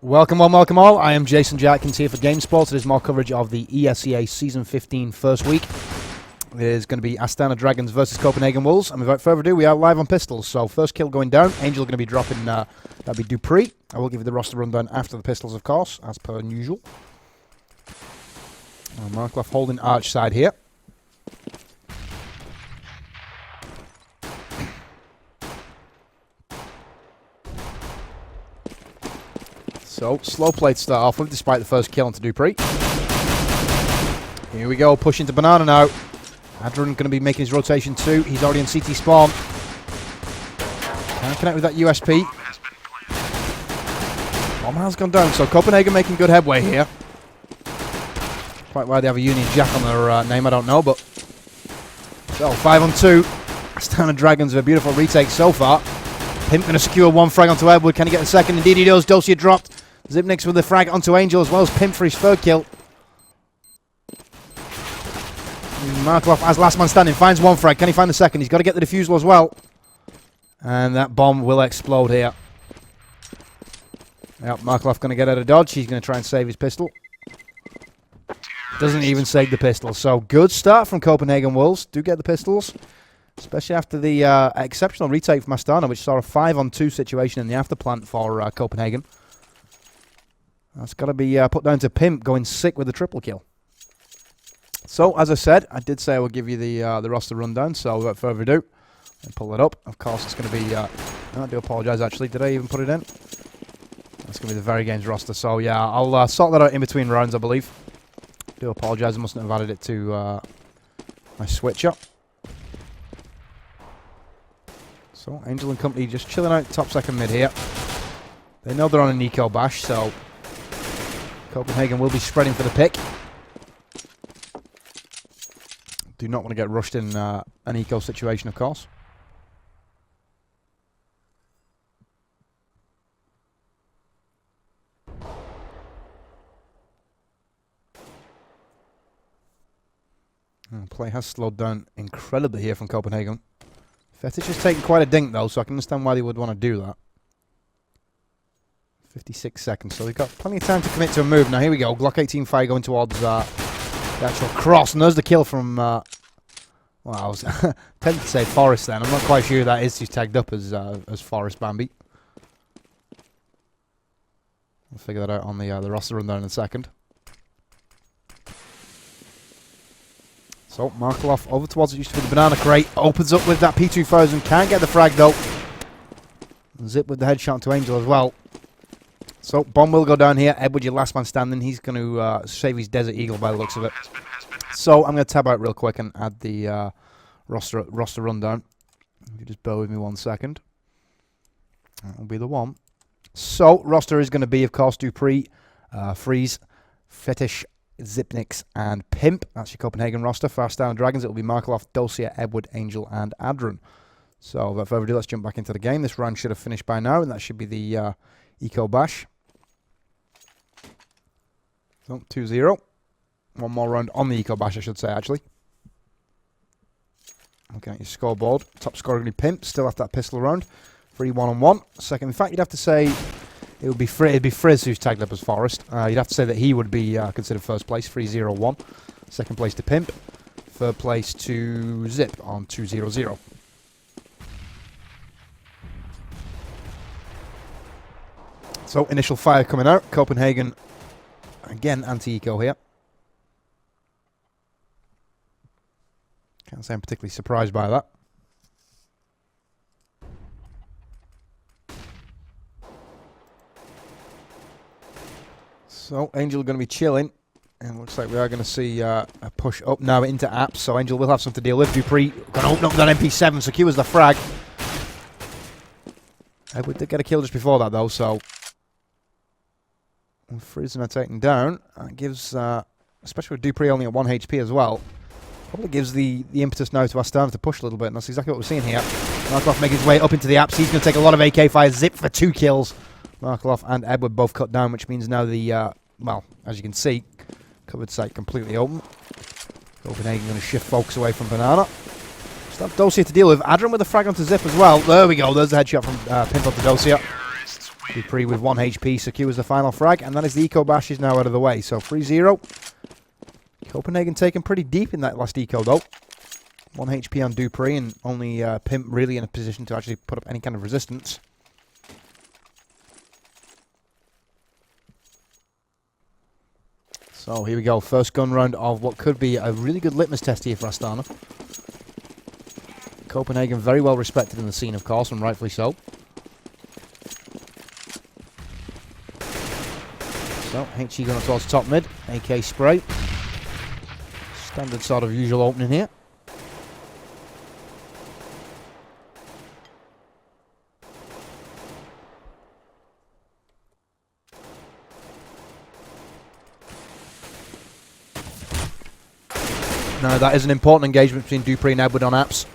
Welcome on, welcome all. I am Jay Atkins here for GameSports. It is more coverage of the ESEA Season 15 first week. It is going to be Astana Dragons versus Copenhagen Wolves. And without further ado, we are live on pistols. So first kill going down. Angel going to be dropping, that'll be Dupree. I will give you the roster rundown after the pistols, of course, as per usual. Markloff holding arch side here. So, slow play to start off with, despite the first kill onto Dupree. Here we go, push into Banana now. Adron going to be making his rotation too. He's already in CT spawn. Can't connect with that USP. Bomb has gone down, so Copenhagen making good headway here. Quite why they have a Union Jack on their name, I don't know, but... So, 5-on-2. Astana Dragons with a beautiful retake so far. Pimp going to secure one frag onto Edward. Can he get the second? Indeed he does. Dosia dropped. Zipnix with the frag onto Angel as well as Pimp for his third kill. Markloff as last man standing. Finds one frag. Can he find the second? He's got to get the defusal as well. And that bomb will explode here. Yep, Markloff going to get out of dodge. He's going to try and save his pistol. Doesn't even save the pistol. So good start from Copenhagen Wolves. Do get the pistols. Especially after the exceptional retake from Astana, which saw a 5-on-2 situation in the afterplant for Copenhagen. That's got to be put down to Pimp going sick with the triple kill. So, as I said, I did say I would give you the roster rundown, so without further ado, I'll pull it up. Of course, it's going to be... I do apologise, actually. Did I even put it in? That's going to be the Very Games roster. So, yeah, I'll sort that out in between rounds, I believe. I do apologise, I mustn't have added it to my switcher. So, Angel and company just chilling out top second mid here. They know they're on an eco bash, so Copenhagen will be spreading for the pick. Do not want to get rushed in an eco situation, of course. Play has slowed down incredibly here from Copenhagen. Fetish is taking quite a dink though, so I can understand why they would want to do that. 56 seconds, so they've got plenty of time to commit to a move. Now here we go, Glock 18 fire going towards the actual cross, and there's the kill from, well, I was tempted to say Forrest then. I'm not quite sure who that is who's tagged up as Forrest Bambi. We'll figure that out on the roster rundown in a second. So, Markloff over towards it used to be the banana crate. Opens up with that P2000. Can't get the frag though. Zip with the headshot to Angel as well. So, bomb will go down here. Edward, your last man standing. He's going to save his Desert Eagle by the looks of it. So, I'm going to tab out real quick and add the roster rundown. If you just bear with me 1 second. That'll be the one. So, roster is going to be, of course, Dupree, Freeze, Fetish, Zipnix and Pimp. That's your Copenhagen roster. For Astana Dragons, it will be Markloff, Dosia, Edward, Angel, and Adron. So, without further ado, let's jump back into the game. This round should have finished by now, and that should be the Eco Bash. So, 2-0. One more round on the Eco Bash, I should say, actually. Looking at your scoreboard. Top scorer going to be Pimp, still after that pistol round. 3-1-1. Second, in fact, you'd have to say... It'd be Frizz who's tagged up as Forrest. You'd have to say that he would be considered first place, 3-0-1. Second place to Pimp. Third place to Zip on 2-0-0. So, initial fire coming out. Copenhagen, again, anti-eco here. Can't say I'm particularly surprised by that. So, Angel going to be chilling, and looks like we are going to see a push up now into apps, so Angel will have something to deal with. Dupree going to open up that MP7, secures the frag. Edward did get a kill just before that, though, so... Frizz now taken down. That gives, especially with Dupree only at 1 HP as well, probably gives the impetus now to Astana to push a little bit, and that's exactly what we're seeing here. Markloff making his way up into the apps. He's going to take a lot of AK fire. Zip for 2 kills. Markloff and Edward both cut down, which means now the, well, as you can see, covered site completely open. Copenhagen going to shift focus away from Banana. Just have Dosia to deal with. Adron with a frag onto Zip as well. There we go. There's the headshot from Pimp up to Dosia. Dupree with 1 HP secures the final frag, and that is the Eco Bash is now out of the way. So 3-0. Copenhagen taken pretty deep in that last Eco though. 1 HP on Dupree, and only Pimp really in a position to actually put up any kind of resistance. So here we go, first gun round of what could be a really good litmus test here for Astana. Copenhagen very well respected in the scene, of course, and rightfully so. So, HE going towards top mid, AK spray. Standard sort of usual opening here. Now that is an important engagement between Dupree and Edward on apps.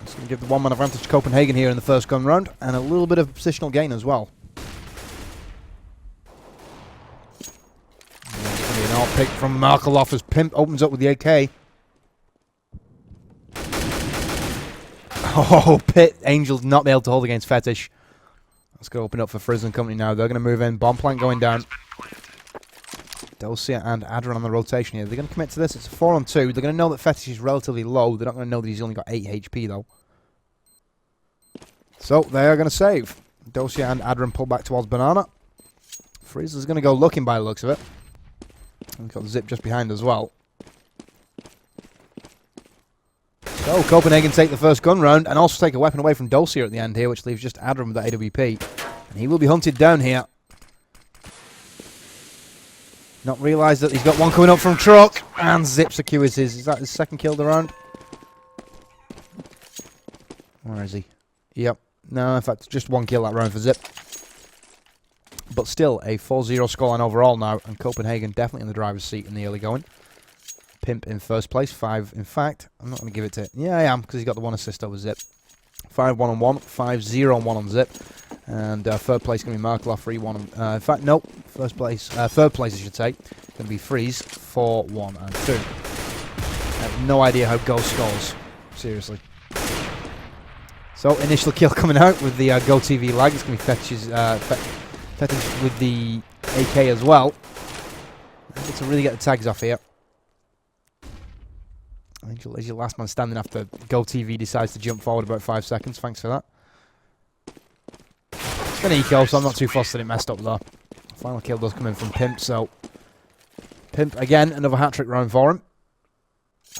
It's going to give the one-man advantage to Copenhagen here in the first gun round, and a little bit of positional gain as well. There's going to be an alt pick from Markeloff as Pimp opens up with the AK. Oh, Pit Angels not be able to hold against Fetish. Let's go open up for Frizz and company now. They're going to move in. Bomb plant going down. Delcia and Adran on the rotation here. They're going to commit to this. It's a 4-on-2. They're going to know that Fetish is relatively low. They're not going to know that he's only got 8 HP, though. So, they are going to save. Delcia and Adran pull back towards Banana. Frizz is going to go looking by the looks of it. We've got Zip just behind as well. So, Copenhagen take the first gun round and also take a weapon away from Delcia at the end here, which leaves just Adran with the AWP. And he will be hunted down here. Not realised that he's got one coming up from truck, and Zip secures his. Is that his second kill of the round? Where is he? Yep. No, in fact, just one kill that round for Zip. But still, a 4-0 scoreline overall now, and Copenhagen definitely in the driver's seat in the early going. Pimp in first place, 5 in fact. I'm not going to give it to... Yeah, I am, because he's got the 1 assist over Zip. 5 1-on-1, 5-0 on 1 on Zip. And third place going to be Markloff, 3-1. In fact, no, third place I should say, going to be Freeze, 4-1 and 2. I have no idea how Go scores, seriously. So, initial kill coming out with the Go TV lag. It's going to be Fetish with the AK as well. Able to really get the tags off here. Angel is your last man standing after Go TV decides to jump forward about 5 seconds. Thanks for that. It's an eco, so I'm not too fussed that it messed up there. Final kill does come in from Pimp, so... Pimp, again, another hat-trick round for him.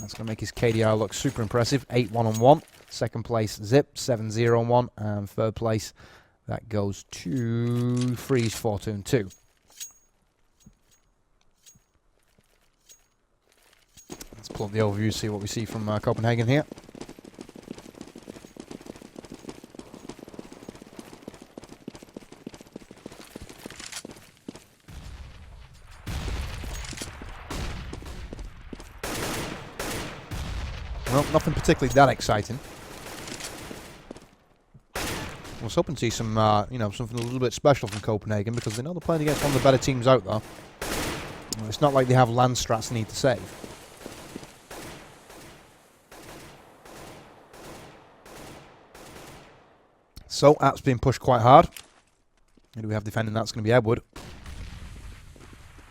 That's going to make his KDR look super impressive. 8 1-on-1. Second place, Zip, 7-0 on 1. And third place, that goes to Freeze, 4-2 and 2. Let's pull up the overview, see what we see from Copenhagen here. Well, nothing particularly that exciting. I was hoping to see some, something a little bit special from Copenhagen because they know they're playing against one of the better teams out there. It's not like they have land strats they need to save. So, App's being pushed quite hard. Who do we have defending that? It's going to be Edward.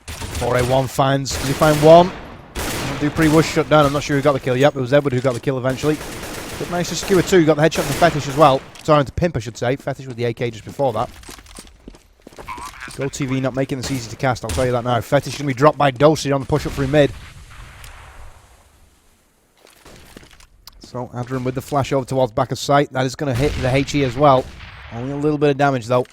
4A1 finds. Does he find one? Dupree was shut down. I'm not sure who got the kill. Yep, it was Edward who got the kill eventually. But managed to secure 2. Got the headshot from Fetish as well. Sorry, to Pimp, I should say. Fetish with the AK just before that. Go TV not making this easy to cast, I'll tell you that now. Fetish going to be dropped by Dosey on the push-up through mid. So, Adrian with the flash over towards back of sight. That is going to hit the HE as well. Only a little bit of damage, though.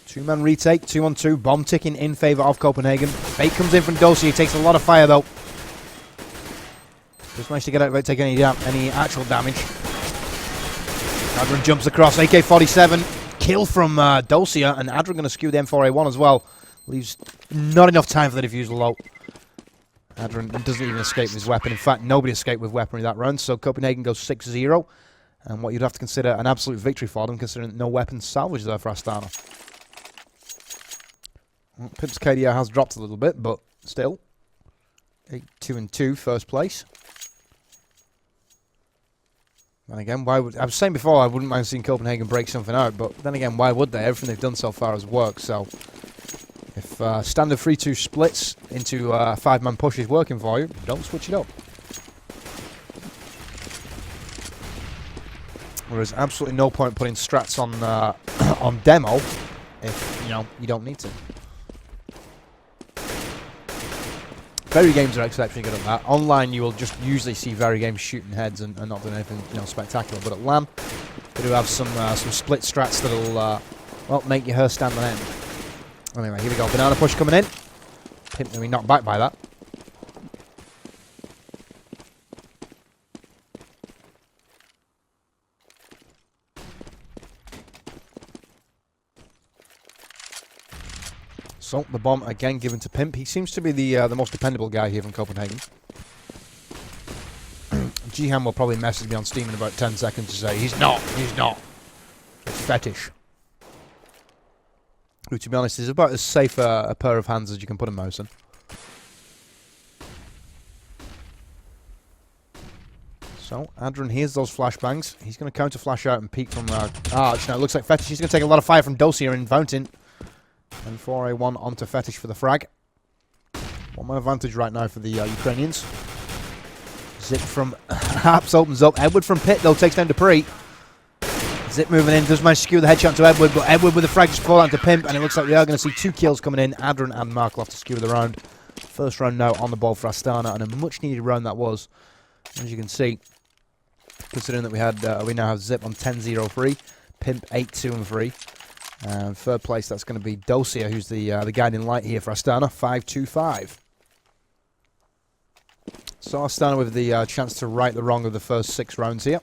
2-man retake, 2-on-2. Bomb ticking in favour of Copenhagen. Fake comes in from Dosey. He takes a lot of fire, though. Just managed to get out without taking any actual damage. Adrian jumps across. AK-47. Kill from Dosey. And Adrian going to skew the M4A1 as well. Leaves not enough time for the defusal, though. Adrian doesn't even escape with his weapon. In fact, nobody escaped with weaponry that round. So Copenhagen goes 6-0. And what you'd have to consider an absolute victory for them, considering no weapons salvaged there for Astana. Well, Pimp's KDR has dropped a little bit, but still. 8-2 and 2, first place. And again, why would I was saying before I wouldn't mind seeing Copenhagen break something out, but then again, why would they? Everything they've done so far has worked. So if standard 3-2 splits into 5-man push is working for you, don't switch it up. There's absolutely no point putting strats on on demo if you don't need to. Very games are exceptionally good at that. Online, you will just usually see very games shooting heads and not doing anything spectacular. But at LAN, they do have some split strats that'll well make your hair stand on end. Anyway, here we go. Banana push coming in. Pimp going to be knocked back by that. So, the bomb again given to Pimp. He seems to be the most dependable guy here from Copenhagen. Jihan will probably message me on Steam in about 10 seconds to say, he's not. It's Fetish. Who, to be honest, is about as safe a pair of hands as you can put a mouse in. So, Adrian hears those flashbangs. He's going to counter flash out and peek from... actually, no, it looks like Fetish. He's going to take a lot of fire from Dosia in Fountain. And 4A1 onto Fetish for the frag. 1-man advantage right now for the Ukrainians. Zip from Haps opens up. Edward from Pit, though, takes down Dupree. Zip moving in, does manage to skew the headshot to Edward, but Edward with the frag just fall out to Pimp, and it looks like we are going to see 2 kills coming in. Adrian and Markov to skew the round. First round now on the ball for Astana, and a much-needed round that was. As you can see, considering that we now have Zip on 10-0-3, Pimp 8-2-3. And third place, that's going to be Dosia, who's the guiding light here for Astana, 5-2-5. So Astana with the chance to right the wrong of the first 6 rounds here.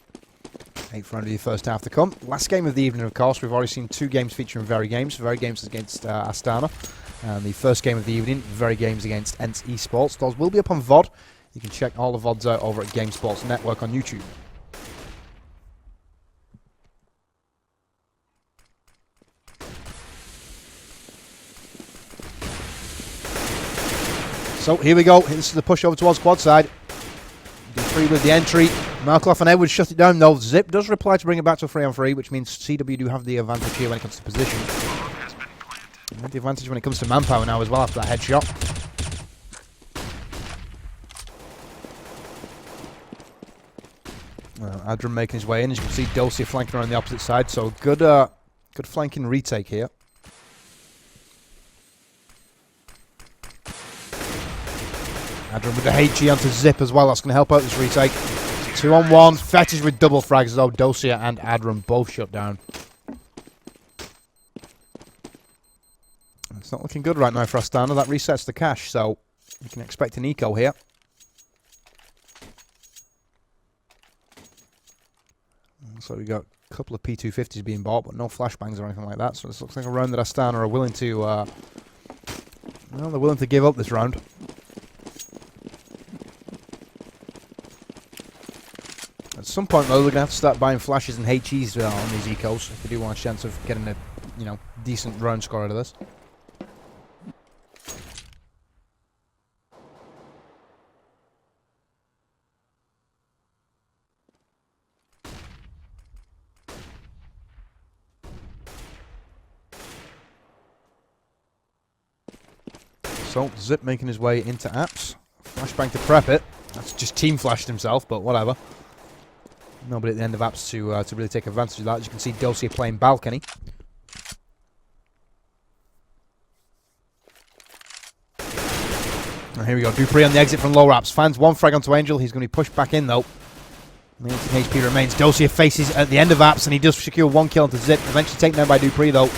8th round of the first half to come. Last game of the evening, of course. We've already seen 2 games featuring Very Games. Very Games against Astana. And the first game of the evening, Very Games against ENCE eSports. Those will be up on VOD. You can check all the VODs out over at GameSports Network on YouTube. So here we go. This is the push over towards quad side. D3 with the entry. Markov and Edwards shut it down though. Zip does reply to bring it back to a 3-on-3, which means CW do have the advantage here when it comes to position. And the advantage when it comes to manpower now as well after that headshot. Adrian making his way in. As you can see, Dosia flanking around the opposite side. So good flanking retake here. Adrian with the HG onto Zip as well. That's going to help out this retake. 2-on-1. Fetish with double frags though. Dosia and Adrian both shut down. It's not looking good right now for Astana. That resets the cache, so you can expect an eco here. So we got a couple of P250s being bought, but no flashbangs or anything like that. So this looks like a round that Astana are willing to, well, they're willing to give up this round. At some point, though, they're going to have to start buying flashes and HEs on these ecos if they do want a chance of getting a, decent round score out of this. So, Zip making his way into apps. Flashbang to prep it. That's just team flashed himself, but whatever. Nobody at the end of apps to really take advantage of that. As you can see, Dosia playing balcony. And here we go. Dupree on the exit from lower apps. Finds 1 frag onto Angel. He's going to be pushed back in, though. 18 HP remains. Dosia faces at the end of apps, and he does secure 1 kill onto Zip. Eventually taken down by Dupree, though.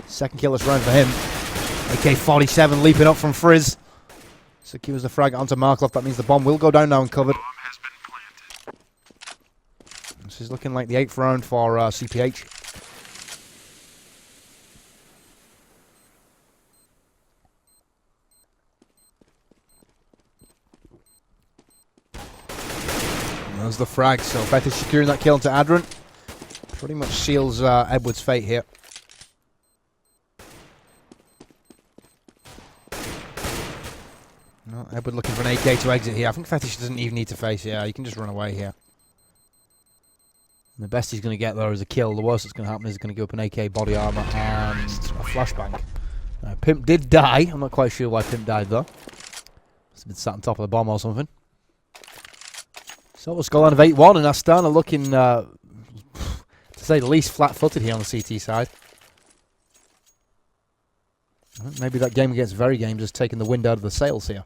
Second kill this round for him. AK-47 leaping up from Frizz. Secures the frag onto Markov. That means the bomb will go down now and covered. This is looking like the 8th round for CPH. And there's the frag. So Fetish securing that kill into Adrian. Pretty much seals Edward's fate here. No, Edward looking for an AK to exit here. I think Fetish doesn't even need to face. Yeah, you can just run away here. And the best he's going to get there is a kill. The worst that's going to happen is he's going to go up an AK body armor and a flashbang. Pimp did die. I'm not quite sure why Pimp died though. Must have been sat on top of the bomb or something. So a scoreline of 8-1, and Astana looking, to say the least, flat-footed here on the CT side. Maybe that game against Very Games has taken the wind out of the sails here.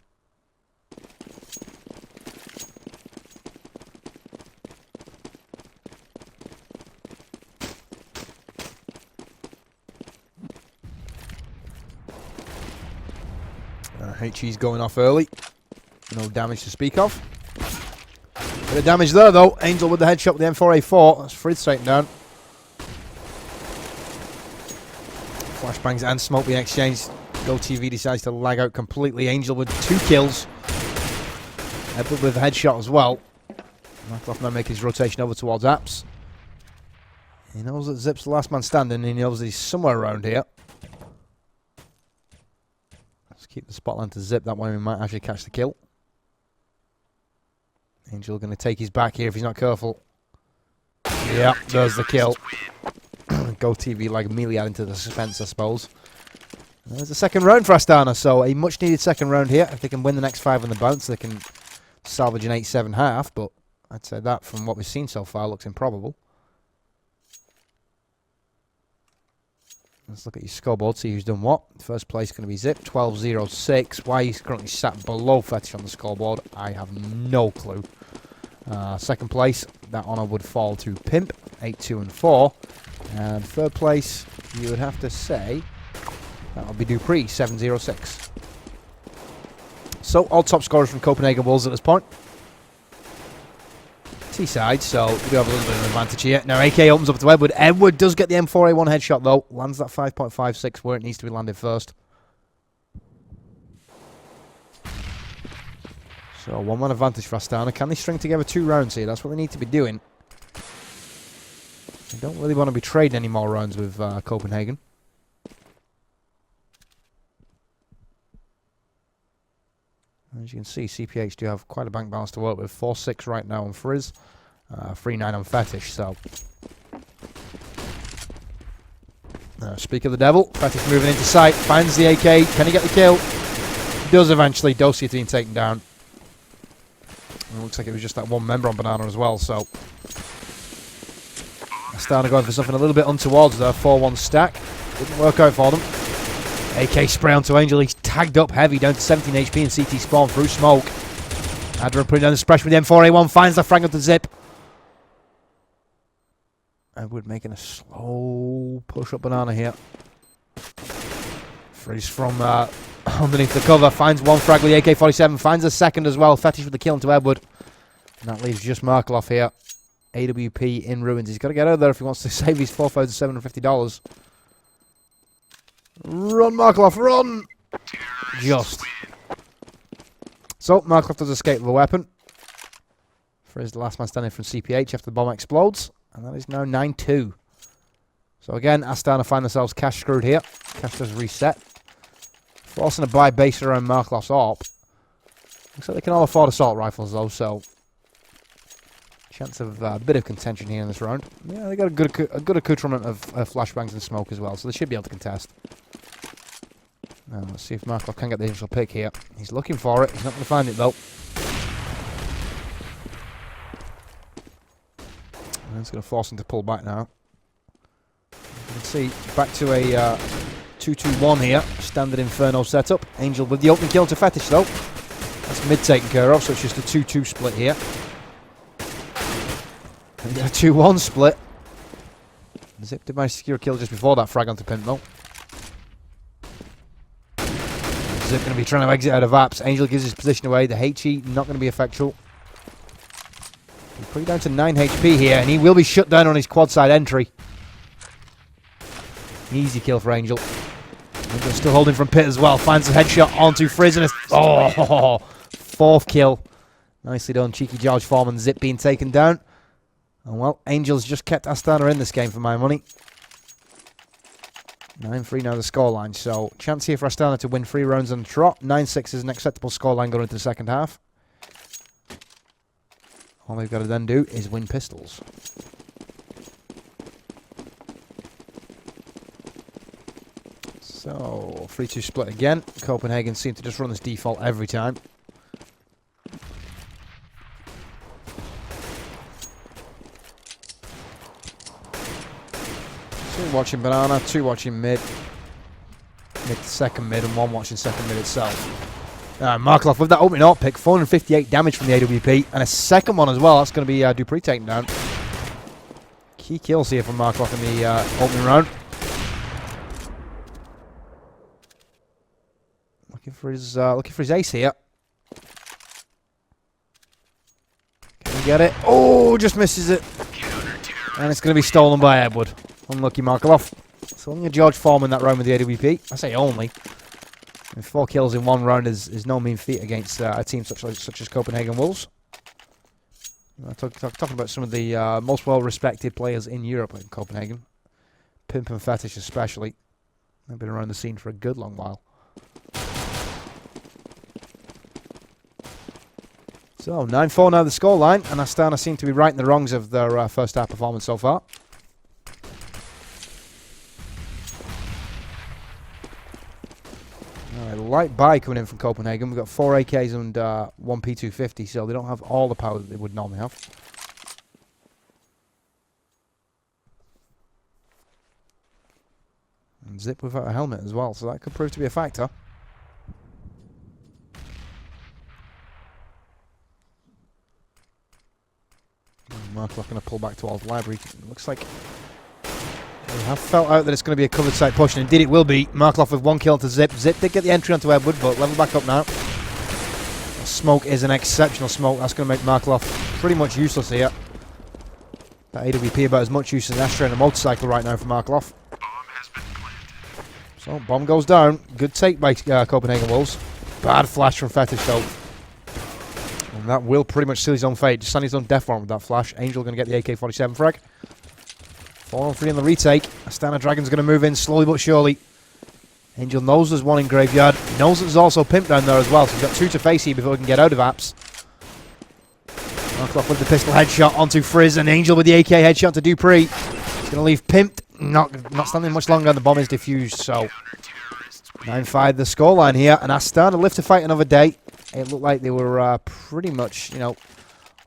HE's going off early. No damage to speak of. Bit of damage there though. Angel with the headshot with the M4A4. That's Fritz taken down. Flashbangs and smoke being exchanged. GoTV decides to lag out completely. Angel with 2 kills. Edward with a headshot as well. Markloff now making his rotation over towards Apps. He knows that Zip's the last man standing, and he knows that he's somewhere around here. Let's keep the spotlight to Zip, that way we might actually catch the kill. Angel going to take his back here if he's not careful. Yeah, there's the kill. GoTV like immediately adding to the suspense, I suppose. There's the second round for Astana, so a much needed second round here. If they can win the next 5 on the bounce, they can salvage an 8-7 half, but I'd say that from what we've seen so far looks improbable. Let's look at your scoreboard, see who's done what. First place going to be Zip, 12-0-6. Why he's currently sat below Fetish on the scoreboard, I have no clue. Second place, that honour would fall to Pimp, 8-2-4. And third place, you would have to say, that would be Dupree, 7-0-6. So, all top scorers from Copenhagen Wolves at this point. T-side, so we do have a little bit of an advantage here. Now, AK opens up to Edward. Edward does get the M4A1 headshot, though. Lands that 5.56 where it needs to be landed first. So, 1-1 advantage for Astana. Can they string together 2 rounds here? That's what they need to be doing. They don't really want to be trading any more rounds with Copenhagen. As you can see, CPH do have quite a bank balance to work with. 4-6 right now on Frizz. 3-9 on Fetish, so... speak of the devil. Fetish moving into sight. Finds the AK. Can he get the kill? Does eventually. Dosia being taken down. It looks like it was just that one member on Banana as well, so... Astana going for something a little bit untowards there. 4-1 stack. Didn't work out for them. AK spray onto Angel. He's tagged up heavy, down to 17 HP and CT spawn through smoke. Adrian putting down the splash with the M4A1, finds the frag onto Zip. Edward making a slow push up Banana here. Freeze from underneath the cover, finds one frag with the AK-47, finds a second as well. Fetish with the kill into Edward. And that leaves just Markloff here. AWP in ruins. He's got to get out of there if he wants to save his $4,750. Run, Markloff, run! Just. So, Markloff does escape with a weapon. Frizz, the last man standing from CPH after the bomb explodes. And that is now 9-2. So again, Astana find themselves cash screwed here. Cash does reset. Forcing a buy based around Markloff's AWP. Looks like they can all afford assault rifles though, so... chance of a bit of contention here in this round. Yeah, they got a good accoutrement of flashbangs and smoke as well, so they should be able to contest. Now, let's see if Markloff can get the initial pick here. He's looking for it. He's not going to find it, though. And it's going to force him to pull back now. You can see, back to a 2-2-1 here. Standard Inferno setup. Angel with the opening kill to Fetish, though. That's mid taken care of, so it's just a 2-2 split here. And a 2-1 split. Zip did manage to secure a kill just before that frag onto Pimp, though. Zip going to be trying to exit out of Apps. Angel gives his position away. The HE not going to be effectual. He's pretty down to 9 HP here, and he will be shut down on his quad side entry. Easy kill for Angel. Angel still holding from Pit as well. Finds a headshot onto Frizz and a 4th kill. Nicely done. Cheeky George Foreman. Zip being taken down. And well, Angel's just kept Astana in this game for my money. 9-3 now the scoreline, so chance here for Astana to win 3 rounds on the trot. 9-6 is an acceptable scoreline going into the second half. All they've got to then do is win pistols. So, 3-2 split again. Copenhagen seem to just run this default every time. Two watching banana, two watching mid. Mid to second mid, and one watching second mid itself. Markloff with that opening AWP pick, 458 damage from the AWP, and a second one as well. That's going to be Dupree taken down. Key kills here from Markloff in the opening round. Looking for his ace here. Can he get it? Oh, just misses it. And it's going to be stolen by Edward. Unlucky Markloff. So only a George Foreman that round with the AWP. I say only. And 4 kills in one round is no mean feat against a team such as Copenhagen Wolves. Talking about some of the most well-respected players in Europe in Copenhagen. Pimp and Fetish especially. They've been around the scene for a good long while. So, 9-4 now the scoreline, and Astana seem to be right in the wrongs of their first half performance so far. Light buy coming in from Copenhagen. We've got 4 AKs and 1 P250, so they don't have all the power that they would normally have. And Zip without a helmet as well, so that could prove to be a factor. Markloff going to pull back towards library. It looks like we have felt out that it's going to be a covered site push, and indeed it will be. Markloff with 1 kill to Zip. Zip did get the entry onto Edward, but level back up now. The smoke is an exceptional smoke. That's going to make Markloff pretty much useless here. That AWP about as much use as an Astra and a motorcycle right now for Markloff. So, bomb goes down. Good take by Copenhagen Wolves. Bad flash from Fetish though. And that will pretty much seal his own fate. Just stand his own death warrant with that flash. Angel going to get the AK-47 frag. 4-on-3 on the retake. Astana Dragon's going to move in slowly but surely. Angel knows there's one in Graveyard. He knows there's also Pimp down there as well. So he's got 2 to face here before he can get out of apps. Markloff with the pistol headshot onto Frizz, and Angel with the AK headshot to Dupree. He's going to leave Pimp. Not standing much longer, and the bomb is defused. So 9-5 the scoreline here. And Astana live to fight another day. It looked like they were pretty much,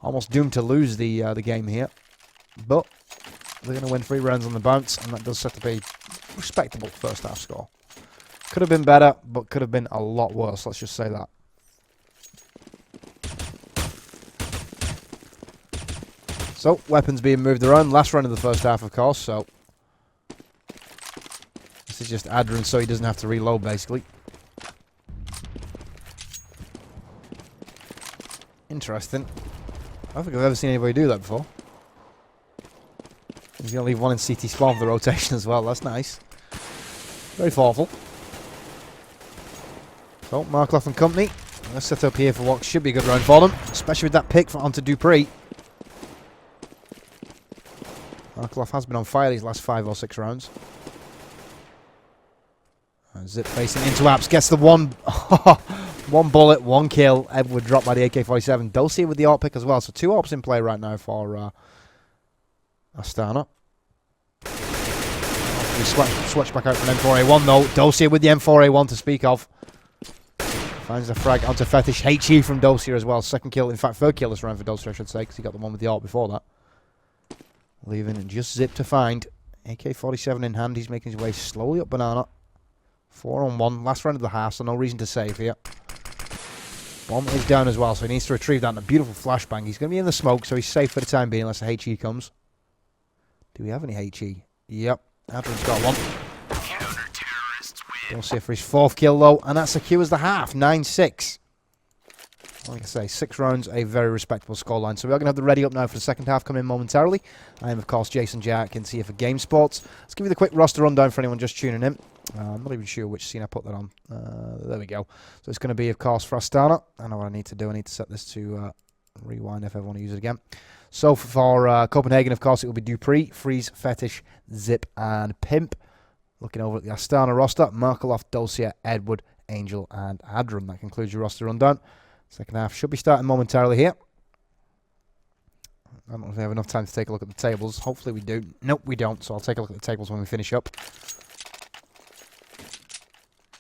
almost doomed to lose the game here. But they're going to win 3 rounds on the bounce, and that does set to be a respectable first half score. Could have been better, but could have been a lot worse, let's just say that. So, weapons being moved around. Last round of the first half, of course, so this is just Adrian so he doesn't have to reload, basically. Interesting. I don't think I've ever seen anybody do that before. He's going to leave 1 in CT spawn for the rotation as well. That's nice. Very thoughtful. So, Markloff and company. Let's set up here for what should be a good round for them. Especially with that pick onto Dupree. Markloff has been on fire these last 5 or 6 rounds. Zip facing into apps. Gets the 1... 1 bullet, 1 kill. Edward dropped by the AK-47. Dulcie with the AWP pick as well. So 2 AWPs in play right now for Astana. We switch back out from M4A1 though. Dulcie with the M4A1 to speak of. Finds the frag onto Fetish. HE from Dulcie as well. 2nd kill, in fact 3rd kill this round for Dulcie, I should say, because he got the one with the AWP before that. Leaving and just Zip to find. AK-47 in hand. He's making his way slowly up banana. 4-on-1. Last round of the half, so no reason to save here. Bomb is down as well, so he needs to retrieve that in a beautiful flashbang. He's going to be in the smoke, so he's safe for the time being unless the HE comes. Do we have any HE? Yep. Adrian's got one. Don't see it for his 4th kill though, and that secures the half. 9-6. Like I say, 6 rounds, a very respectable scoreline. So we are going to have the ready up now for the second half coming in momentarily. I am, of course, Jay Atkins here for GameSports. Let's give you the quick roster rundown for anyone just tuning in. I'm not even sure which scene I put that on. There we go. So it's going to be, of course, for Astana. I know what I need to do. I need to set this to rewind if I want to use it again. So for Copenhagen, of course, it will be Dupree, Freeze, Fetish, Zip, and Pimp. Looking over at the Astana roster, Markloff, Dulcia, Edward, Angel, and Adram. That concludes your roster rundown. Second half should be starting momentarily here. I don't know if we have enough time to take a look at the tables. Hopefully we do. Nope, we don't. So I'll take a look at the tables when we finish up.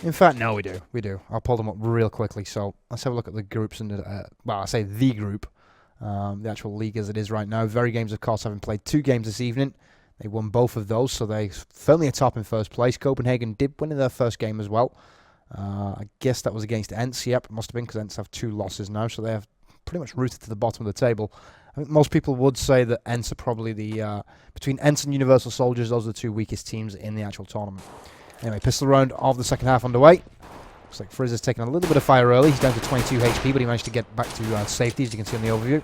In fact, no, we do. We do. I'll pull them up real quickly. So let's have a look at the groups. And well, I say the group. The actual league as it is right now. Very Games, of course, having played 2 games this evening. They won both of those, so they firmly atop in first place. Copenhagen did win in their first game as well. I guess that was against ESEA. Yep, it must have been, because ESEA have 2 losses now, so they have pretty much rooted to the bottom of the table. I think most people would say that ESEA are probably the... between ESEA and Universal Soldiers, those are the 2 weakest teams in the actual tournament. Anyway, pistol round of the second half underway. Looks like Frizz has taken a little bit of fire early. He's down to 22 HP, but he managed to get back to safety, as you can see on the overview.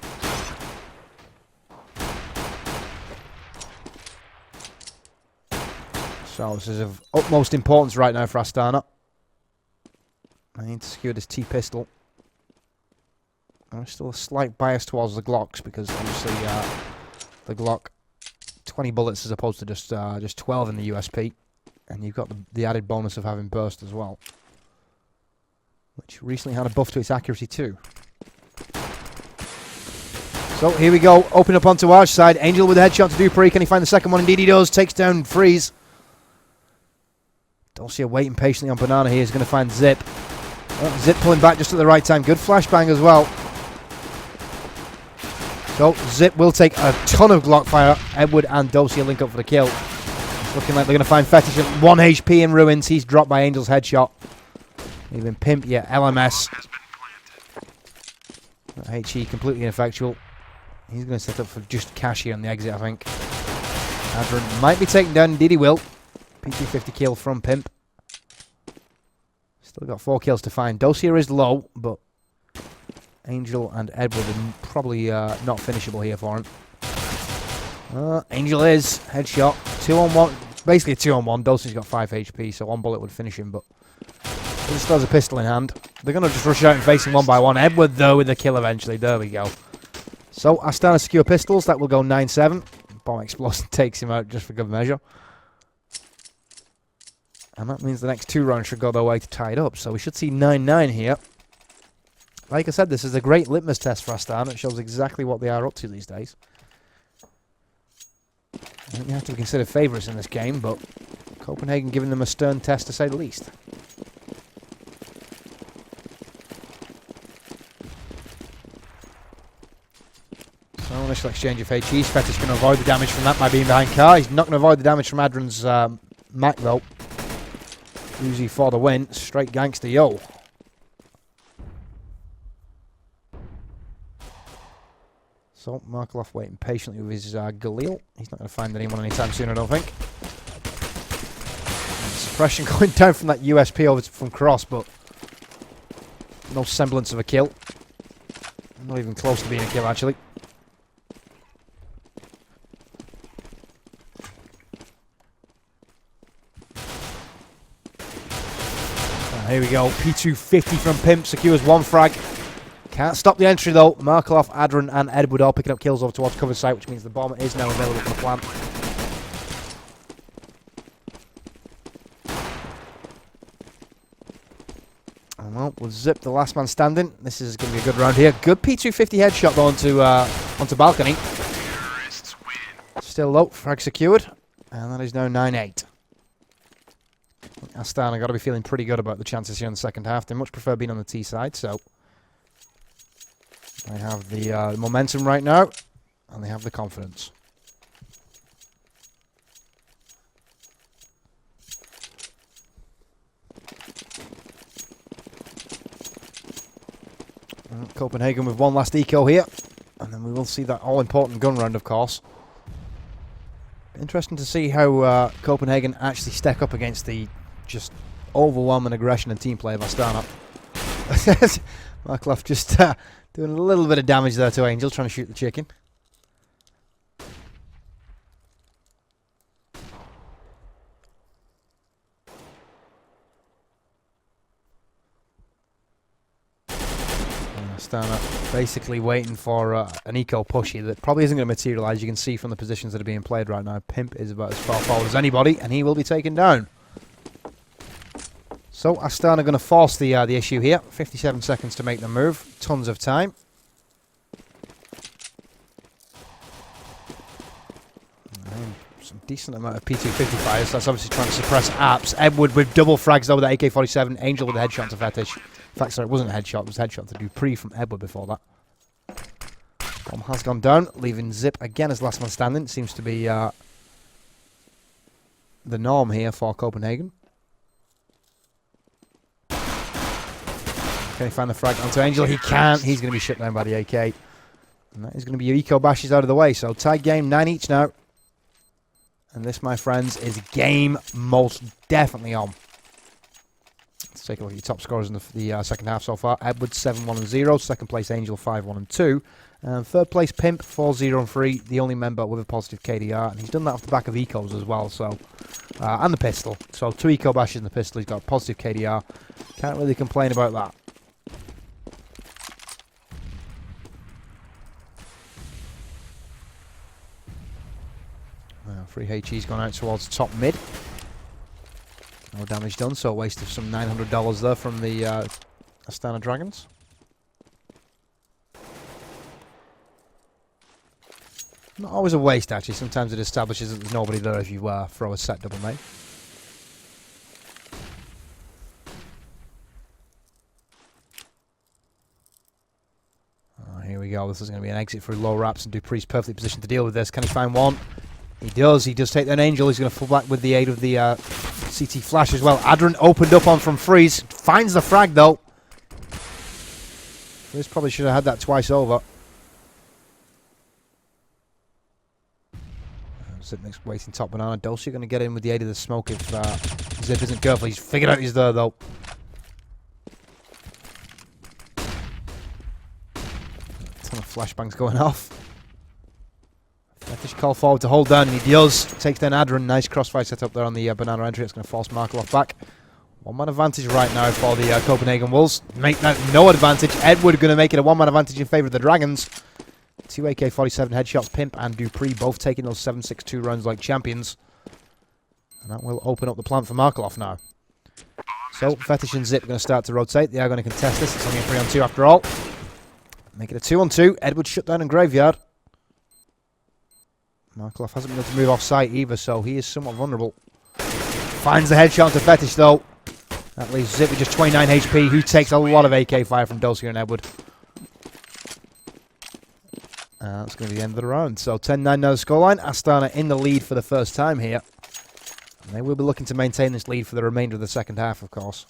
So this is of utmost importance right now for Astana. I need to secure this T-pistol. There's still a slight bias towards the Glocks, because obviously the Glock 20 bullets as opposed to just 12 in the USP. And you've got the added bonus of having burst as well, which recently had a buff to its accuracy too. So here we go, open up onto our side. Angel with a headshot to Dupree. Can he find the second one? Indeed he does. Takes down Freeze. Dulcia waiting patiently on Banana here. He's going to find Zip. Oh, Zip pulling back just at the right time. Good flashbang as well. So Zip will take a ton of Glock fire. Edward and Dulcia link up for the kill. It's looking like they're going to find Fetish at 1 HP in ruins. He's dropped by Angel's headshot. Even Pimp, yeah, LMS. HE completely ineffectual. He's going to set up for just cash here on the exit, I think. Adron might be taken down. Indeed he will. PT50 kill from Pimp. Still got 4 kills to find. Dossier is low, but Angel and Edward are probably not finishable here for him. Angel is. Headshot. 2-on-1. Basically a 2-on-1. Dosier's got 5 HP, so 1 bullet would finish him, but he still has a pistol in hand. They're going to just rush out and face him one by one. Edward, though, with the kill eventually. There we go. So, Astana secure pistols. That will go 9-7. Bomb explosion takes him out just for good measure. And that means the next 2 rounds should go their way to tie it up. So we should see 9-9 here. Like I said, this is a great litmus test for Astana. It shows exactly what they are up to these days. I think you have to be considered favourites in this game, but Copenhagen giving them a stern test to say the least. So initial exchange of HEs. Fetish going to avoid the damage from that by being behind car. He's not going to avoid the damage from Adron's Mac though. Uzi for the win. Straight gangster, yo. So, Markloff waiting patiently with his Galil. He's not going to find anyone anytime soon, I don't think. And suppression going down from that USP over from Cross, but no semblance of a kill. Not even close to being a kill, actually. Here we go. P250 from Pimp secures 1 frag. Can't stop the entry though. Markloff, Adron and Edward all picking up kills over towards cover site, which means the bomb is now available for the plant. And well, we'll zip the last man standing. This is going to be a good round here. Good P250 headshot though onto balcony. Still low. Frag secured. And that is now 9-8. Astana got to be feeling pretty good about the chances here in the second half. They much prefer being on the T side, so they have the momentum right now, and they have the confidence. Copenhagen with 1 last eco here, and then we will see that all-important gun round, of course. Interesting to see how Copenhagen actually stack up against the just overwhelming aggression and team play of Astana. Markloff just doing a little bit of damage there to Angel, trying to shoot the chicken. Astana basically waiting for an eco push here that probably isn't going to materialise. You can see from the positions that are being played right now. Pimp is about as far forward as anybody, and he will be taken down. So Astana going to force the issue here. 57 seconds to make the move. Tons of time. And some decent amount of P250 fires. That's obviously trying to suppress apps. Edward with double frags though with the AK-47. Angel with a headshot to Fetish. In fact, sorry, it wasn't a headshot. It was a headshot to Dupree from Edward before that. Bomb has gone down, leaving Zip again as last man standing. Seems to be the norm here for Copenhagen. Can he find the frag onto Angel? He can't. He's going to be shut down by the AK. And that is going to be your eco bashes out of the way. So tied game, 9 each now. And this, my friends, is game most definitely on. Let's take a look at your top scorers in the second half so far. Edwards 7-1-0. Second place Angel 5-1-2. And third place Pimp 4-0-3. The only member with a positive KDR. And he's done that off the back of ecos as well. So and the pistol. So 2 eco bashes in the pistol. He's got a positive KDR. Can't really complain about that. 3 HE's gone out towards top mid. No damage done, so a waste of some $900 there from the Astana Dragons. Not always a waste, actually. Sometimes it establishes that there's nobody there if you throw a set double mate. Here we go. This is going to be an exit through low wraps, and Dupree's perfectly positioned to deal with this. Can he find one? He does. He does take down Angel. He's going to fall back with the aid of the CT flash as well. Adrian opened up on from Freeze. Finds the frag, though. Freeze probably should have had that twice over. Zip next waiting top banana. Dulce going to get in with the aid of the smoke if Zip isn't careful. He's figured out he's there, though. Ton of flashbangs going off. Fetish call forward to hold down, and he does. Takes down Adrian. Nice crossfire set up there on the banana entry. It's going to force Markov back. 1-man advantage right now for the Copenhagen Wolves. Make that no advantage. Edward going to make it a 1-man advantage in favour of the Dragons. 2 AK-47 headshots. Pimp and Dupree both taking those 7.62 rounds like champions. And that will open up the plan for Markov now. So Fetish and Zip are going to start to rotate. They are going to contest this. It's only a 3-on-2 after all. Make it a 2-on-2. Edward shut down in Graveyard. Markov hasn't been able to move off site either, so he is somewhat vulnerable. Finds the headshot to Fetish, though. That leaves Zip with just 29 HP, who takes a lot of AK fire from Dulce and Edward. That's going to be the end of the round. So 10-9 now the scoreline. Astana in the lead for the first time here. And they will be looking to maintain this lead for the remainder of the second half, of course.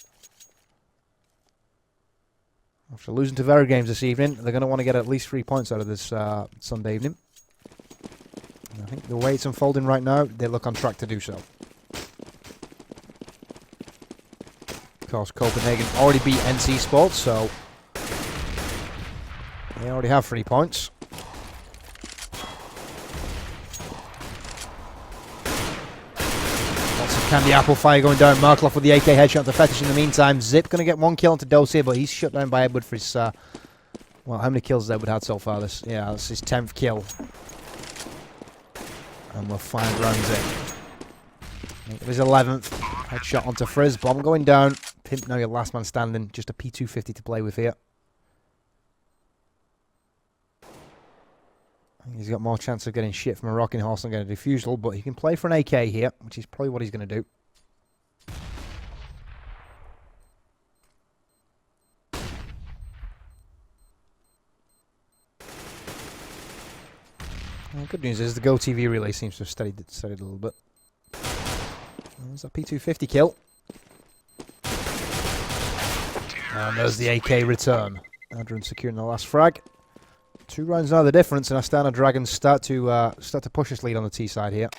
After losing to Vera Games this evening, they're going to want to get at least 3 points out of this Sunday evening. I think the way it's unfolding right now, they look on track to do so. Of course, Copenhagen already beat NC Sports, so they already have 3 points. Lots of candy apple fire going down. Markov with the AK headshot to Fetish in the meantime. Zip going to get 1 kill onto Dulce, but he's shut down by Edward for his... well, how many kills has Edward had so far? Yeah, that's his 10th kill. And we're 5 rounds in. It was 11th. Headshot onto Frizz. Bomb going down. Pimp now your last man standing. Just a P250 to play with here. I think he's got more chance of getting shit from a rocking horse than getting a defusal, but he can play for an AK here, which is probably what he's going to do. Good news is the Go TV relay seems to have steadied a little bit. There's a P250 kill. And there's the AK return. Adrian securing the last frag. 2 rounds now the difference, and Astana Dragons start to push this lead on the T side here.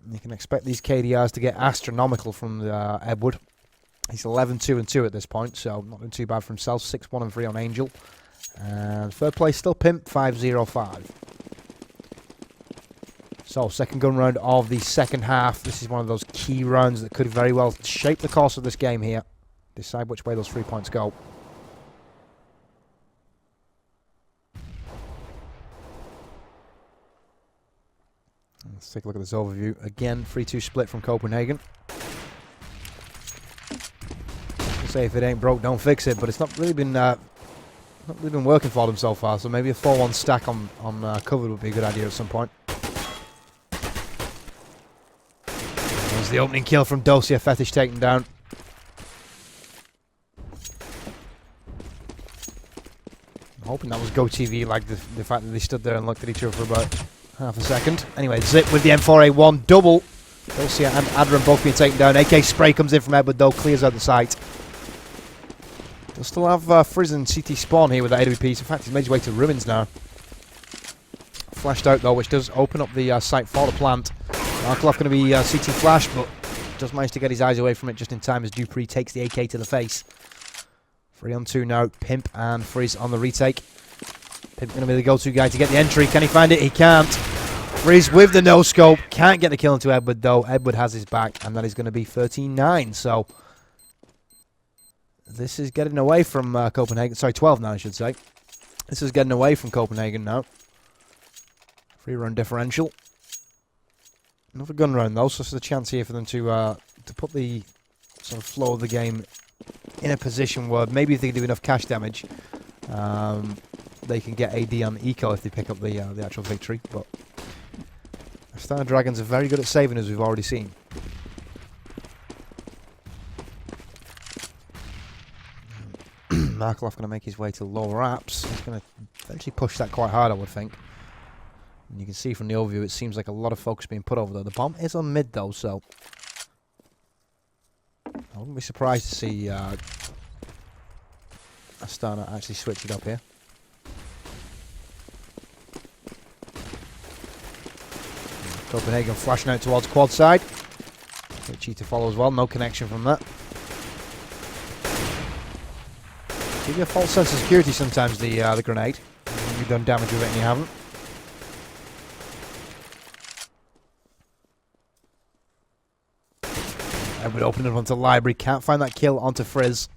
And you can expect these KDRs to get astronomical from Edward. He's 11-2-2 at this point, so not doing too bad for himself. 6-1-3 on Angel. And third place still Pimp, 5-0-5. So, second gun round of the second half. This is one of those key rounds that could very well shape the course of this game here. Decide which way those 3 points go. Let's take a look at this overview. Again, 3-2 split from Copenhagen. Say if it ain't broke, don't fix it. But it's not really been... They've been working for them so far, so maybe a 4-1 stack on covered would be a good idea at some point. There's the opening kill from Dosia, Fetish taken down. I'm hoping that was GoTV, like the fact that they stood there and looked at each other for about half a second. Anyway, Zip with the M4A1 double. Dosia and Adram both being taken down. AK spray comes in from Edward though, clears out the site. They'll still have Frizz and CT spawn here with that AWP. In fact, he's made his way to ruins now. Flashed out though, which does open up the site for the plant. Markloff going to be CT flash, but does manage to get his eyes away from it just in time as Dupree takes the AK to the face. 3-on-2 now. Pimp and Frizz on the retake. Pimp going to be the go-to guy to get the entry. Can he find it? He can't. Frizz with the no-scope. Can't get the kill into Edward though. Edward has his back, and that is going to be 13-9. So this is getting away from Copenhagen. Sorry, 12 now, I should say. This is getting away from Copenhagen now. 3-run differential. Another gun round though, so there's a chance here for them to put the sort of flow of the game in a position where maybe if they do enough cash damage, they can get AD on eco if they pick up the actual victory. But Astana Dragons are very good at saving, as we've already seen. Markloff going to make his way to lower apps. He's going to eventually push that quite hard, I would think. And you can see from the overview, it seems like a lot of focus being put over there. The bomb is on mid, though, so I wouldn't be surprised to see Astana actually switch it up here. Copenhagen flashing out towards quad side. Richie to follow as well. No connection from that. Give you a false sense of security sometimes, the grenade. You've done damage with it and you haven't. Edward opening up onto library. Can't find that kill onto Frizz.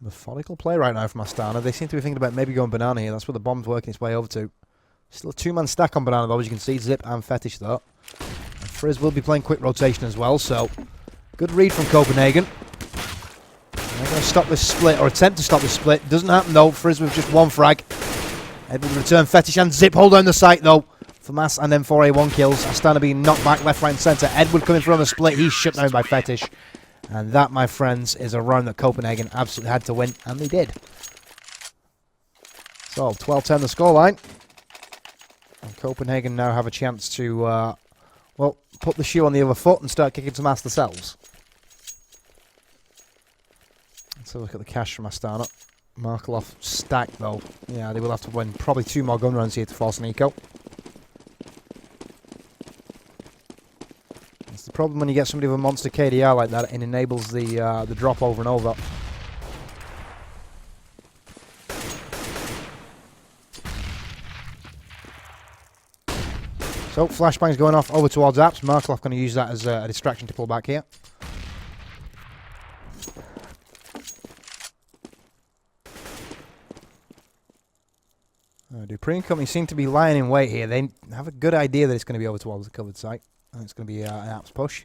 Methodical play right now from Astana. They seem to be thinking about maybe going banana here. That's where the bomb's working its way over to. Still a 2-man stack on banana though, as you can see. Zip and Fetish though. And Frizz will be playing quick rotation as well, so good read from Copenhagen. They're going to stop this split, or attempt to stop this split. Doesn't happen though. Frizz with just one frag. Edward return. Fetish and Zip hold down the site though for Mass and then 4A1 kills. Astana being knocked back left, right and centre. Edward coming through on the split. He's shut down by Fetish. And that, my friends, is a round that Copenhagen absolutely had to win, and they did. So, 12-10 the scoreline. And Copenhagen now have a chance to, well, put the shoe on the other foot and start kicking some ass themselves. Let's have a look at the cash from Astana. Markloff stacked, though. Yeah, they will have to win probably 2 more gun rounds here to force an eco. It's the problem when you get somebody with a monster KDR like that. It enables the drop over and over. So flashbang's going off over towards apps. Markloff going to use that as a distraction to pull back here. Dupree and company seem to be lying in wait here. They have a good idea that it's going to be over towards the covered site. And it's going to be an apps push.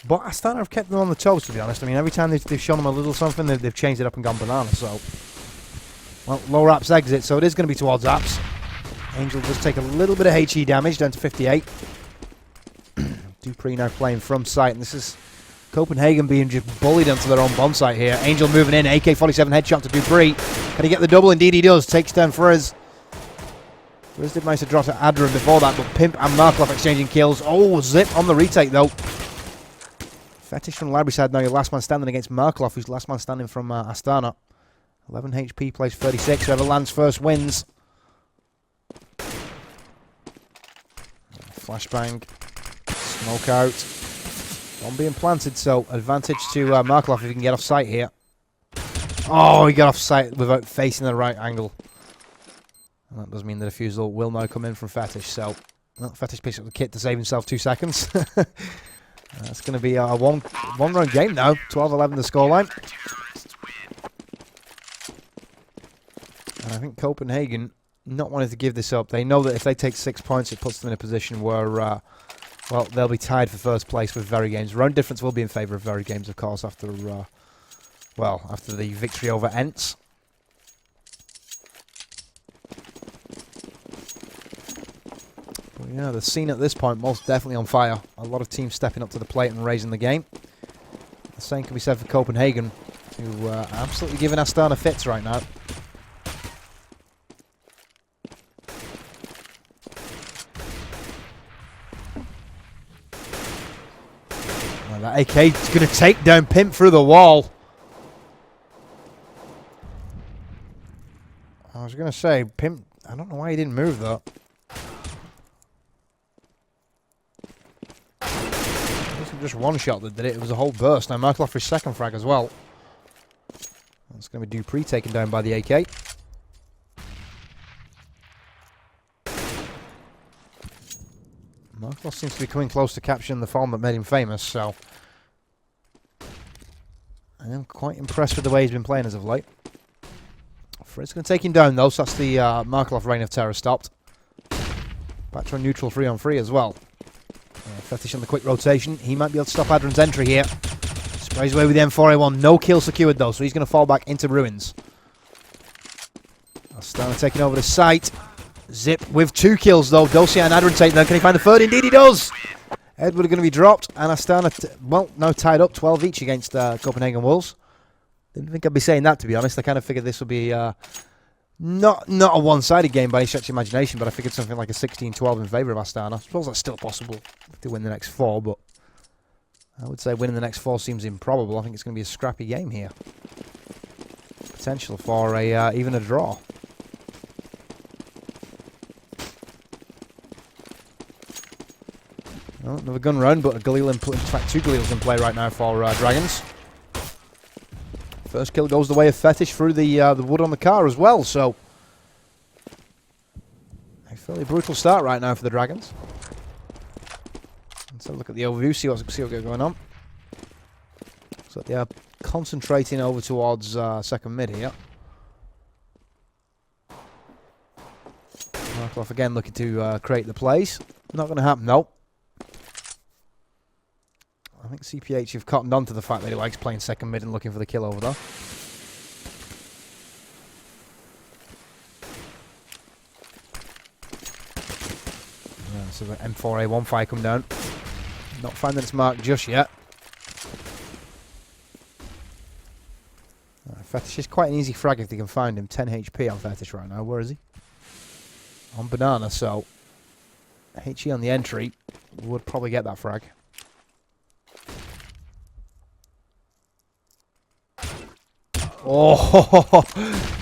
But Astana have kept them on the toes, to be honest. I mean, every time they've shown them a little something, they've changed it up and gone banana. So, well, lower apps exit, so it is going to be towards apps. Angel does take a little bit of HE damage, down to 58. Dupree now playing from site, and this is Copenhagen being just bullied onto their own bomb site here. Angel moving in, AK-47 headshot to Dupree. Can he get the double? Indeed he does. Takes down Frizz. Frizz did manage to drop to Adram before that, but Pimp and Markloff exchanging kills. Oh, Zip on the retake though. Fetish from library side now, your last man standing against Markloff, who's last man standing from Astana. 11 HP, plays 36. Whoever lands first wins. Flashbang. Smoke out. Bomb being planted, so advantage to Markloff if he can get off site here. Oh, he got off site without facing the right angle. And that does mean the defusal will now come in from Fetish, so well, Fetish picks up the kit to save himself 2 seconds. That's going to be a one-round game now. 12-11 the scoreline. And I think Copenhagen not wanting to give this up. They know that if they take 6 points, it puts them in a position where, well, they'll be tied for first place with Very Games. Round difference will be in favour of Very Games, of course, after, well, after the victory over Ents. But yeah, the scene at this point most definitely on fire. A lot of teams stepping up to the plate and raising the game. The same can be said for Copenhagen, who are absolutely giving Astana fits right now. Well, that AK is going to take down Pimp through the wall. I was going to say, Pimp, I don't know why he didn't move that. Just one shot that did it. It was a whole burst. Now Markloff for his second frag as well. It's going to be Dupree taken down by the AK. Markloff seems to be coming close to capturing the form that made him famous, so I am quite impressed with the way he's been playing as of late. Fred's going to take him down though, so that's the Markloff reign of terror stopped. Back to a neutral 3-on-3 as well. Fetish on the quick rotation. He might be able to stop Adren's entry here. Sprays away with the M4A1. No kill secured though, so he's going to fall back into ruins. Astana taking over the site. Zip with 2 kills though. Dosia and Adren take them. Can he find the third? Indeed he does! Edward are going to be dropped, and Astana, well, now tied up 12 each against Copenhagen Wolves. Didn't think I'd be saying that, to be honest. I kind of figured this would be not a one-sided game by any stretch of imagination, but I figured something like a 16-12 in favour of Astana. I suppose that's still possible to win the next 4, but I would say winning the next 4 seems improbable. I think it's going to be a scrappy game here. Potential for even a draw. Well, another gun round, but a Galil in fact 2 Galils in play right now for Dragons. First kill goes the way of Fetish through the wood on the car as well, so a fairly brutal start right now for the Dragons. Let's have a look at the overview, see what's going on. So they are concentrating over towards second mid here. Markloff again looking to create the plays. Not going to happen, no. I think CPH have cottoned on to the fact that he likes playing second mid and looking for the kill over there. Yeah, so the M4A1 fire come down. Not finding its mark just yet. Fetish is quite an easy frag if they can find him. 10 HP on Fetish right now. Where is he? On Banana, so HE on the entry would probably get that frag. Oh,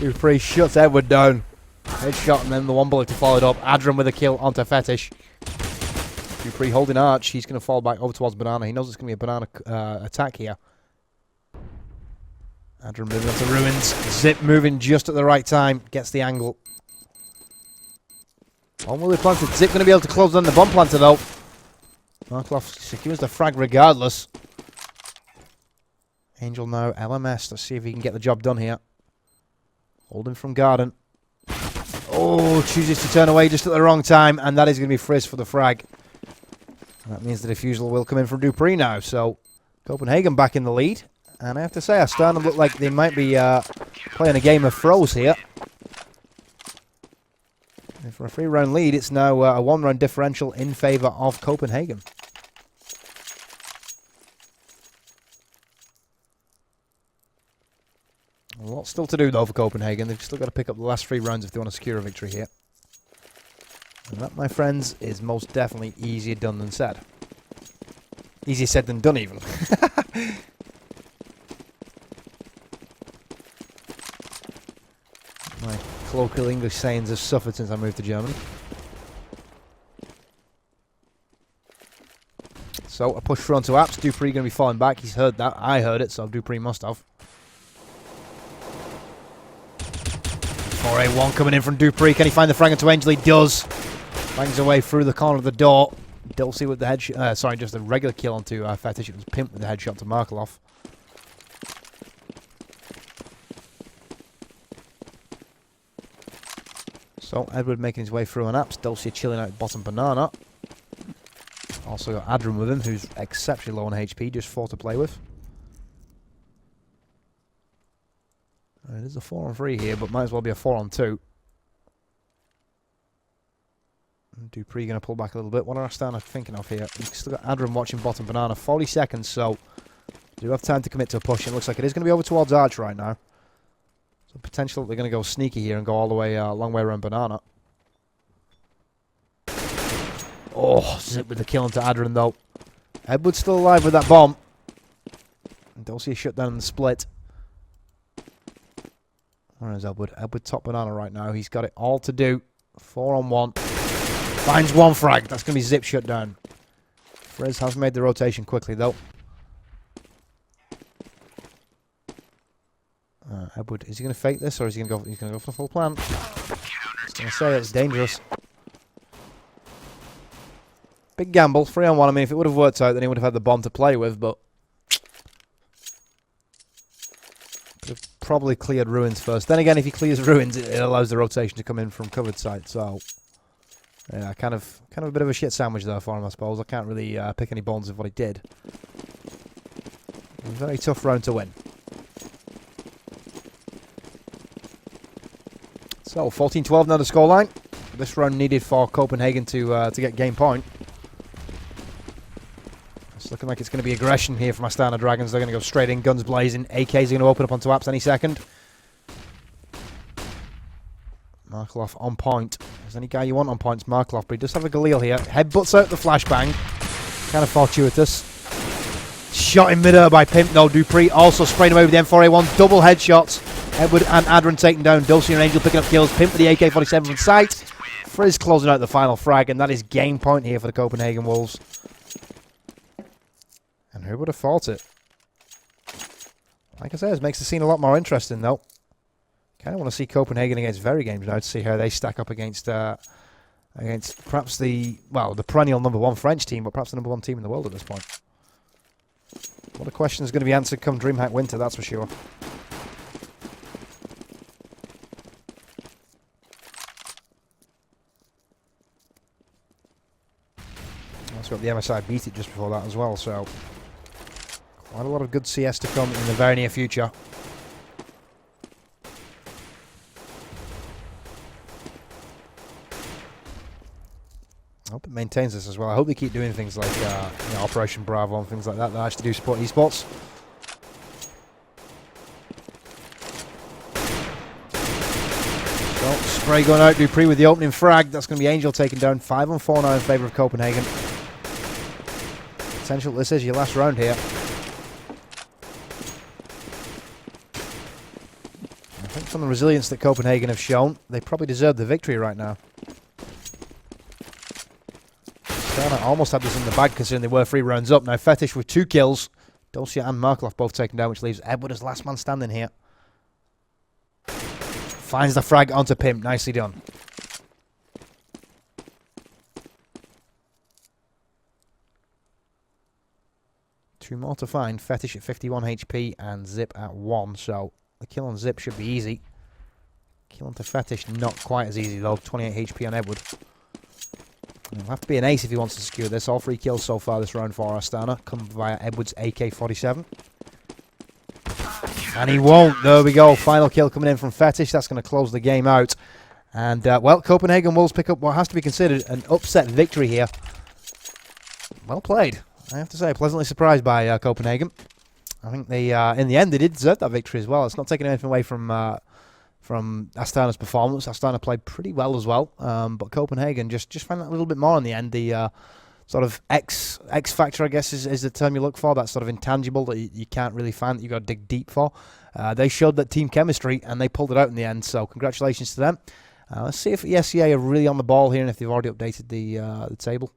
Dupree shuts Edward down. Headshot and then the one bullet to follow it up. Adren with a kill onto Fetish. Dupree holding Arch. He's going to fall back over towards Banana. He knows it's going to be a Banana attack here. Adren moving onto Ruins. Zip moving just at the right time. Gets the angle. Bomb will be planted. Zip going to be able to close down the bomb planter though. Markloff secures the frag regardless. Angel now, LMS. Let's see if he can get the job done here. Holding from Garden. Oh, chooses to turn away just at the wrong time, and that is going to be Frizz for the frag. That means the defusal will come in from Dupree now, so Copenhagen back in the lead. And I have to say, Astana look like they might be playing a game of throws here. And for a 3-round lead, it's now a 1-round differential in favour of Copenhagen. A lot still to do, though, for Copenhagen. They've still got to pick up the last 3 rounds if they want to secure a victory here. And that, my friends, is most definitely easier done than said. Easier said than done, even. My colloquial English sayings have suffered since I moved to Germany. So, a push through onto Apps. Dupree going to be falling back. He's heard that. I heard it, so Dupree must have. 4A1 coming in from Dupree. Can he find the frag into Angel? He does. Bangs away through the corner of the door. Dulcie with the headshot. Sorry, just a regular kill onto Fetish. It was Pimp with the headshot to Markloff. So Edward making his way through an apps. Dulcia chilling out bottom banana. Also got Adrian with him, who's exceptionally low on HP, just 4 to play with. It is a 4-on-3 here, but might as well be a 4-on-2. Dupree going to pull back a little bit. What are Astana thinking of here? We've still got Adrian watching bottom banana. 40 seconds, so do have time to commit to a push. It looks like it is going to be over towards Arch right now. So potential that they're going to go sneaky here and go all the way, long way around banana. Oh, zip with the kill into Adrian though. Edward's still alive with that bomb. And Dulcie shut down in the split. Where is Edward? Edward top banana right now. He's got it all to do. 4-on-1. Finds one frag. That's going to be zip shut down. Frizz has made the rotation quickly though. Edward, is he going to fake this or is he going to go? He's going to go for the full plan. I was going to say it's dangerous. Big gamble, 3-on-1. I mean, if it would have worked out, then he would have had the bomb to play with, but could have probably cleared ruins first. Then again, if he clears ruins, it allows the rotation to come in from covered side. So, yeah, kind of a bit of a shit sandwich there for him, I suppose. I can't really pick any bones of what he did. A very tough round to win. So, 14-12 now the scoreline. This round needed for Copenhagen to get game point. It's looking like it's going to be aggression here from Astana Dragons. They're going to go straight in, guns blazing. AKs are going to open up onto apps any second. Markloff on point. There's any guy you want on point, it's Markloff, but he does have a Galil here. Headbutts out the flashbang. Kind of fortuitous. Shot in mid-air by Pimp. No, Dupree also spraying away with the M4A1. Double headshots. Edward and Adrian taken down. Dulcie and Angel picking up kills. Pimp with the AK-47 from sight. Frizz closing out the final frag, and that is game point here for the Copenhagen Wolves. And who would have thought it? Like I said, it makes the scene a lot more interesting, though. Kind of want to see Copenhagen against Very Games now to see how they stack up against perhaps the perennial #1 French team, but perhaps the #1 team in the world at this point. What a question is going to be answered come DreamHack Winter, that's for sure. Also got the MSI beat it just before that as well, so quite a lot of good CS to come in the very near future. I hope it maintains this as well. I hope they keep doing things like Operation Bravo and things like that that actually do support esports. So, spray going out, Dupree with the opening frag. That's going to be Angel taken down. 5-on-4 now in favour of Copenhagen. Potential this is your last round here. I think from the resilience that Copenhagen have shown, they probably deserve the victory right now. Astana almost had this in the bag considering they were 3 rounds up. Now Fetish with 2 kills. Dulcia and Markloff both taken down, which leaves Edward as last man standing here. Finds the frag onto Pimp. Nicely done. Two more to find. Fetish at 51 HP and Zip at 1. So the kill on Zip should be easy. Kill onto Fetish not quite as easy though. 28 HP on Edward. It'll have to be an ace if he wants to secure this. All 3 kills so far this round for Astana come via Edward's AK-47. And he won't. There we go. Final kill coming in from Fetish. That's going to close the game out. And, well, Copenhagen Wolves pick up what has to be considered an upset victory here. Well played. I have to say, pleasantly surprised by Copenhagen. I think they, in the end, they did deserve that victory as well. It's not taking anything away from Astana's performance. Astana played pretty well as well, but Copenhagen just found that a little bit more in the end. The sort of X factor, I guess, is the term you look for. That sort of intangible that you can't really find, that you've got to dig deep for. They showed that team chemistry, and they pulled it out in the end, so congratulations to them. Let's see if ESEA are really on the ball here and if they've already updated the table.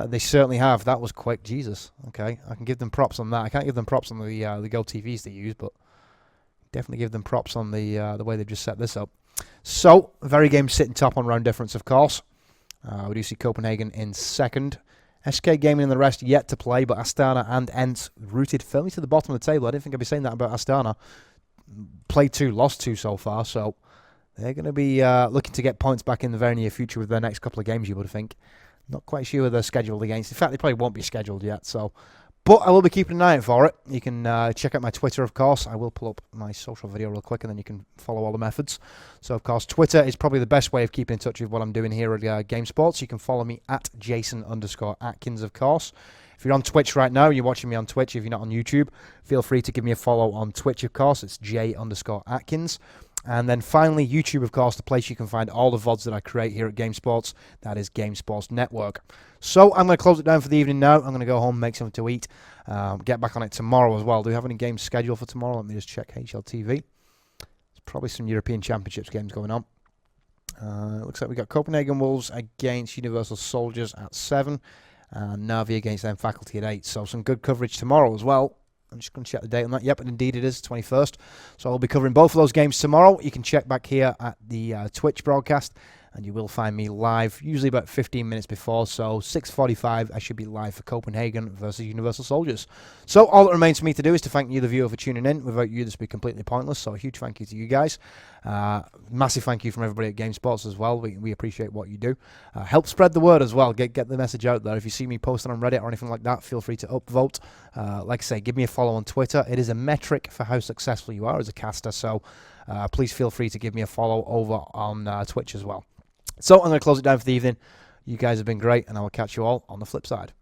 They certainly have. That was quick. Jesus. Okay, I can give them props on that. I can't give them props on the Go TVs they use, but definitely give them props on the way they've just set this up. So, Very Games sitting top on round difference, of course. We do see Copenhagen in second. SK Gaming and the rest yet to play, but Astana and Ents rooted firmly to the bottom of the table. I didn't think I'd be saying that about Astana. Played 2, lost 2 so far, so They're going to be looking to get points back in the very near future with their next couple of games, you would think. Not quite sure who they're scheduled against. In fact, they probably won't be scheduled yet. But I will be keeping an eye out for it. You can check out my Twitter, of course. I will pull up my social video real quick, and then you can follow all the methods. So, of course, Twitter is probably the best way of keeping in touch with what I'm doing here at GameSports. You can follow me at Jason_Atkins, of course. If you're on Twitch right now, you're watching me on Twitch. If you're not on YouTube, feel free to give me a follow on Twitch, of course. It's J_Atkins. And then finally, YouTube, of course, the place you can find all the VODs that I create here at GameSports. That is GameSports Network. So I'm going to close it down for the evening now. I'm going to go home, make something to eat, get back on it tomorrow as well. Do we have any games scheduled for tomorrow? Let me just check HLTV. There's probably some European Championships games going on. Looks like we got Copenhagen Wolves against Universal Soldiers at 7. And Navi against them Faculty at 8. So some good coverage tomorrow as well. I'm just going to check the date on that. Yep, and indeed it is, 21st. So I'll be covering both of those games tomorrow. You can check back here at the Twitch broadcast, and you will find me live, usually about 15 minutes before. So 6:45, I should be live for Copenhagen versus Universal Soldiers. So all that remains for me to do is to thank you, the viewer, for tuning in. Without you, this would be completely pointless. So a huge thank you to you guys. Massive thank you from everybody at GameSports as well. We appreciate what you do. Help spread the word as well. Get the message out there. If you see me posting on Reddit or anything like that, feel free to upvote. Like I say, give me a follow on Twitter. It is a metric for how successful you are as a caster. So please feel free to give me a follow over on Twitch as well. So I'm going to close it down for the evening. You guys have been great, and I will catch you all on the flip side.